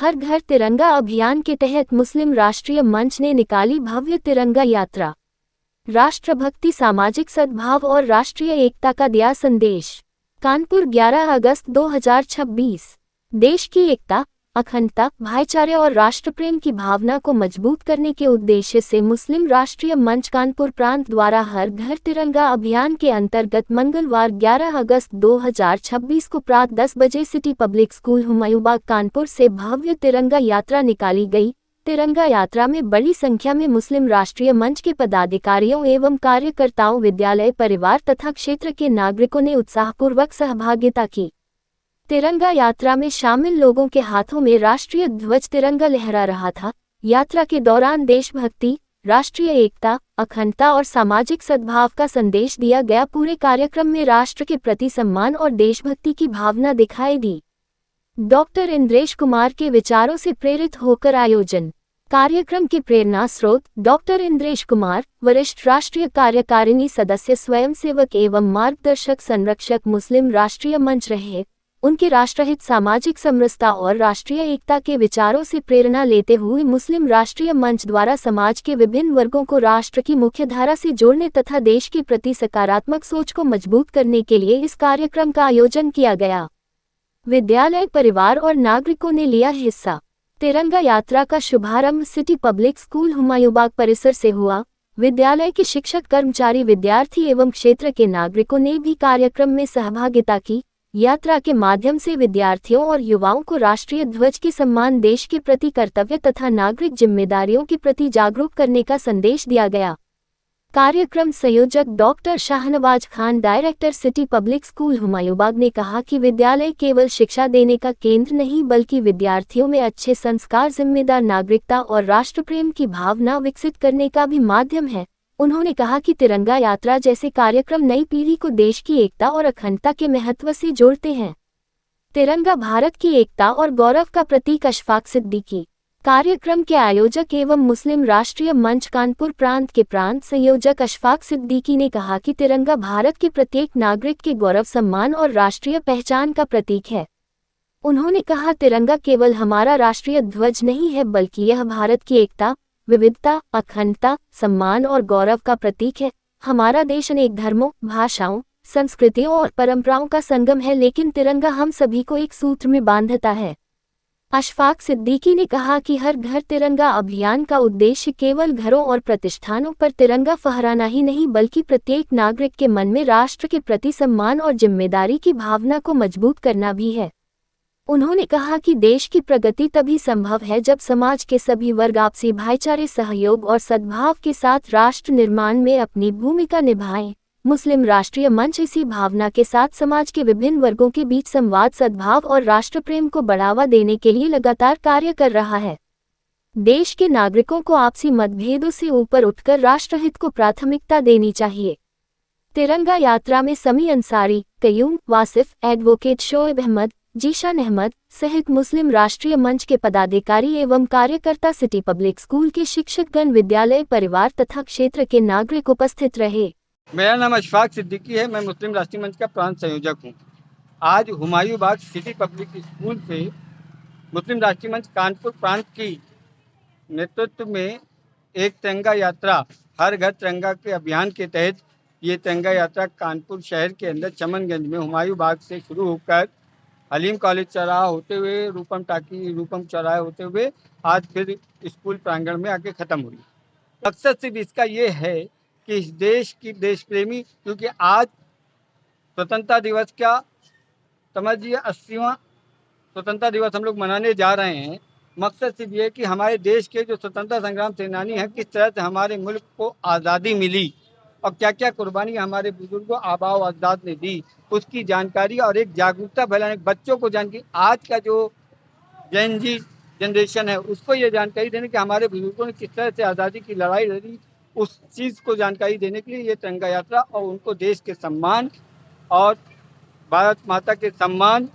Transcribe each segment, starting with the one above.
हर घर तिरंगा अभियान के तहत मुस्लिम राष्ट्रीय मंच ने निकाली भव्य तिरंगा यात्रा। राष्ट्रभक्ति, सामाजिक सद्भाव और राष्ट्रीय एकता का दिया संदेश। कानपुर 11 अगस्त 2026। देश की एकता, अखंडता, भाईचारे और राष्ट्रप्रेम की भावना को मजबूत करने के उद्देश्य से मुस्लिम राष्ट्रीय मंच कानपुर प्रांत द्वारा हर घर तिरंगा अभियान के अंतर्गत मंगलवार 11 अगस्त 2026 को प्रातः 10 बजे सिटी पब्लिक स्कूल हुमायूंबाग कानपुर से भव्य तिरंगा यात्रा निकाली गई। तिरंगा यात्रा में बड़ी संख्या में मुस्लिम राष्ट्रीय मंच के पदाधिकारियों एवं कार्यकर्ताओं, विद्यालय, परिवार तथा क्षेत्र के नागरिकों ने उत्साहपूर्वक सहभागिता की। तिरंगा यात्रा में शामिल लोगों के हाथों में राष्ट्रीय ध्वज तिरंगा लहरा रहा था। यात्रा के दौरान देशभक्ति, राष्ट्रीय एकता, अखंडता और सामाजिक सद्भाव का संदेश दिया गया। पूरे कार्यक्रम में राष्ट्र के प्रति सम्मान और देशभक्ति की भावना दिखाई दी। डॉक्टर इंद्रेश कुमार के विचारों से प्रेरित होकर आयोजन। कार्यक्रम के प्रेरणा स्रोत डॉक्टर इंद्रेश कुमार, वरिष्ठ राष्ट्रीय कार्यकारिणी सदस्य, स्वयंसेवक एवं मार्गदर्शक संरक्षक मुस्लिम राष्ट्रीय मंच रहे। उनके राष्ट्रहित, सामाजिक समरसता और राष्ट्रीय एकता के विचारों से प्रेरणा लेते हुए मुस्लिम राष्ट्रीय मंच द्वारा समाज के विभिन्न वर्गों को राष्ट्र की मुख्यधारा से जोड़ने तथा देश के प्रति सकारात्मक सोच को मजबूत करने के लिए इस कार्यक्रम का आयोजन किया गया। विद्यालय, परिवार और नागरिकों ने लिया हिस्सा। तिरंगा यात्रा का शुभारंभ सिटी पब्लिक स्कूल हुमायूंबाग परिसर से हुआ। विद्यालय के शिक्षक, कर्मचारी, विद्यार्थी एवं क्षेत्र के नागरिकों ने भी कार्यक्रम में सहभागिता की। यात्रा के माध्यम से विद्यार्थियों और युवाओं को राष्ट्रीय ध्वज के सम्मान, देश के प्रति कर्तव्य तथा नागरिक जिम्मेदारियों के प्रति जागरूक करने का संदेश दिया गया। कार्यक्रम संयोजक doctor Shahnawaz Khan, director city public school Humayunbagh ने कहा कि विद्यालय केवल शिक्षा देने का केंद्र नहीं बल्कि विद्यार्थियों में अच्छे संस्कार, जिम्मेदार नागरिकता और राष्ट्रप्रेम की भावना विकसित करने का भी माध्यम है। उन्होंने कहा कि तिरंगा यात्रा जैसे कार्यक्रम नई पीढ़ी को देश की एकता और अखंडता के महत्व से जोड़ते हैं। तिरंगा भारत की एकता और गौरव का प्रतीक। अशफाक सिद्दीकी, कार्यक्रम के आयोजक एवं मुस्लिम राष्ट्रीय मंच कानपुर प्रांत के प्रांत संयोजक अशफाक सिद्दीकी ने कहा कि तिरंगा भारत के प्रत्येक नागरिक के गौरव, सम्मान और राष्ट्रीय पहचान का प्रतीक है। उन्होंने कहा, तिरंगा केवल हमारा राष्ट्रीय ध्वज नहीं है बल्कि यह भारत की एकता, विविधता, अखंडता, सम्मान और गौरव का प्रतीक है। हमारा देश अनेक धर्मों, भाषाओं, संस्कृतियों और परंपराओं का संगम है, लेकिन तिरंगा हम सभी को एक सूत्र में बांधता है। अशफाक सिद्दीकी ने कहा कि हर घर तिरंगा अभियान का उद्देश्य केवल घरों और प्रतिष्ठानों पर तिरंगा फहराना ही नहीं बल्कि प्रत्येक नागरिक के मन में राष्ट्र के प्रति सम्मान और जिम्मेदारी की भावना को मजबूत करना भी है। उन्होंने कहा कि देश की प्रगति तभी संभव है जब समाज के सभी वर्ग आपसी भाईचारे, सहयोग और सद्भाव के साथ राष्ट्र निर्माण में अपनी भूमिका निभाएं। मुस्लिम राष्ट्रीय मंच इसी भावना के साथ समाज के विभिन्न वर्गों के बीच संवाद, सद्भाव और राष्ट्रप्रेम को बढ़ावा देने के लिए लगातार कार्य कर रहा है। देश के नागरिकों को आपसी मतभेदों से ऊपर उठकर राष्ट्रहित को प्राथमिकता देनी चाहिए। तिरंगा यात्रा में समी अंसारी, कयूम वासिफ, एडवोकेट शोएब अहमद, जीशान अहमद सहित मुस्लिम राष्ट्रीय मंच के पदाधिकारी एवं कार्यकर्ता, सिटी पब्लिक स्कूल के शिक्षकगण, विद्यालय, परिवार तथा क्षेत्र के नागरिक उपस्थित रहे। मेरा नाम अशफाक सिद्दीकी है। मैं मुस्लिम राष्ट्रीय मंच का प्रांत संयोजक हूँ। आज हुमायूंबाग सिटी पब्लिक स्कूल से मुस्लिम राष्ट्रीय मंच कानपुर प्रांत की नेतृत्व में एक तिरंगा यात्रा, हर घर तिरंगा के अभियान के तहत ये तिरंगा यात्रा कानपुर शहर के अंदर चमनगंज में हुमायूंबाग से शुरू होकर हलीम कॉलेज चौराहा होते हुए रूपम चौराहे होते हुए आज फिर स्कूल प्रांगण में आके ख़त्म हुई। मकसद सिर्फ इसका ये है कि इस देश की देश प्रेमी, क्योंकि आज स्वतंत्रता दिवस क्या समझिए 80वां स्वतंत्रता दिवस हम लोग मनाने जा रहे हैं। मकसद सिर्फ ये कि हमारे देश के जो स्वतंत्रता संग्राम सेनानी हैं, किस तरह से हमारे मुल्क को आज़ादी मिली और क्या क्या कुर्बानी हमारे बुजुर्गों, आबाओ अजदाद ने दी, उसकी जानकारी और एक जागरूकता फैलाने, बच्चों को जानकारी, आज का जो जेन जी जनरेशन है उसको ये जानकारी देने कि हमारे बुजुर्गों ने किस तरह से आज़ादी की लड़ाई लड़ी, उस चीज़ को जानकारी देने के लिए ये तिरंगा यात्रा और उनको देश के सम्मान और भारत माता के सम्मान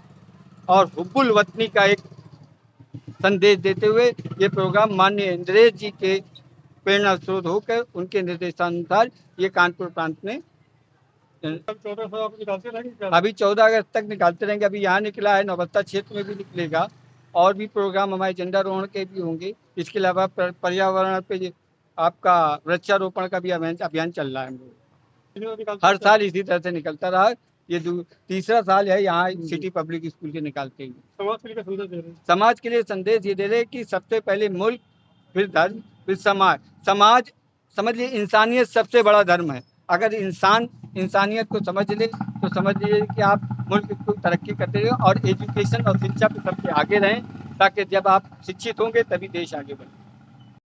और हुब्बुल वतनी का एक संदेश देते हुए ये प्रोग्राम माननीय इंद्रेश जी के प्रेरणा स्रोत होकर उनके निर्देशानुसार ये कानपुर प्रांत में अभी 14 अगस्त तक निकालते रहेंगे। अभी यहाँ निकला है, नौबस्ता क्षेत्र में भी निकलेगा। और भी प्रोग्राम हमारे झंडारोहण के भी होंगे। इसके अलावा पर्यावरण पे आपका वृक्षारोपण का भी अभियान चल रहा है हम लोग। हर साल इसी तरह से निकलता रहा। ये तीसरा साल है यहाँ सिटी पब्लिक स्कूल के निकालते हुए। समाज के लिए संदेश ये दे रहे कि सबसे पहले मुल्क, फिर धर्म, फिर समाज। समाज समझ लीजिए इंसानियत सबसे बड़ा धर्म है। अगर इंसान इंसानियत को समझ ले तो समझ लीजिए कि आप मुल्क को तरक्की करते रहे और एजुकेशन और शिक्षा पे सबसे आगे रहें, ताकि जब आप शिक्षित होंगे तभी देश आगे बढ़े।